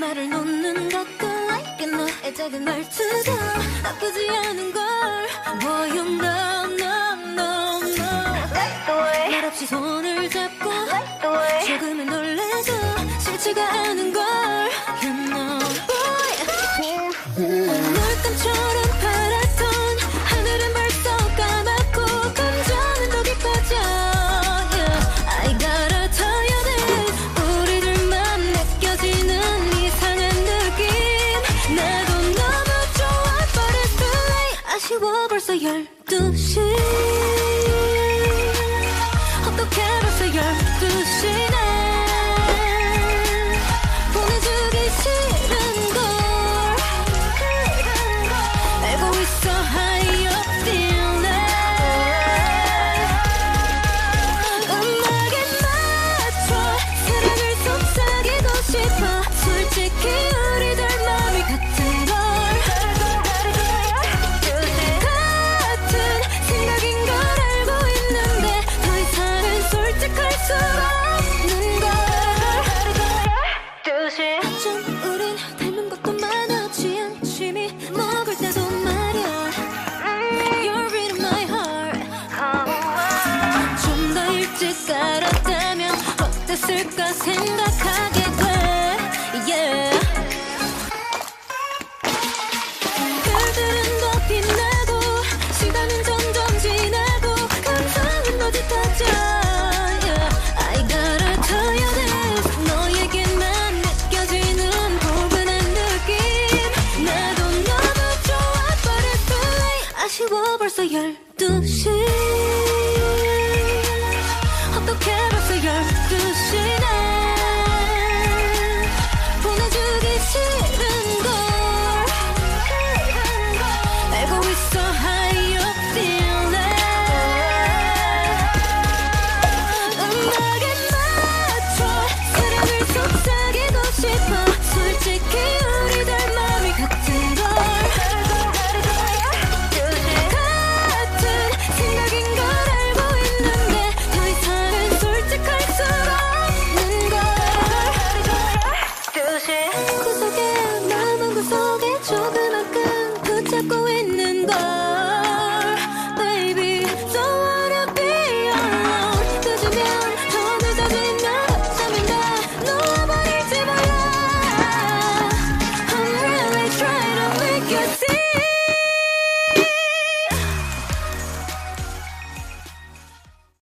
말을 놓는 것도 like 너의 작은 말투도 나쁘지 않은 걸 Boy you know no no no like the way 말없이 손을 잡고 like the way 조금은 놀라도 싫지가 않은 걸 You know boy 물감처럼 파랗던 하늘은 벌써 까맣고 감정은 더 깊어져 yeah. I gotta tell you this 우리들만 느껴지는 이상한 느낌 나도 너무 좋아 but it's too late 아쉬워 벌써 12시 어떻게 벌써 12시네 보내주기 싫은걸 알고 있어 how you feeling 음악에 맞춰 사랑을 속삭이고 싶어 솔직히 우리들 마음이 같은 걸 같은 생각인 걸 알고 있는데 더 이상은 솔직할 수 없는 걸 좀 우린 닮은 것도 많아 취한 취미 먹을 때도 말야 You're reading my heart 좀 더 일찍 알았다면 어땠을까 생각하게 돼 yeah. 별들은 더 빛나고 시간은 점점 지나고 감성은 더 짙어져 yeah. I gotta tell you this 너에게만 느껴지는 포근한 느낌 나도 너무 좋아 but it's too late 아쉬워 벌써 12시 어떻게 벌써 12시네 보내주기 싫은걸 알고 있어 how you feeling 음악에 맞춰 사랑을 속삭이고 싶어 솔직히 우리들 마음이 같은 걸 같은 생각인 걸 알고 있는데 더 이상은 솔직할 수 없는 걸 구석에 남은 구석에 조그만 끈 붙잡고 있는 걸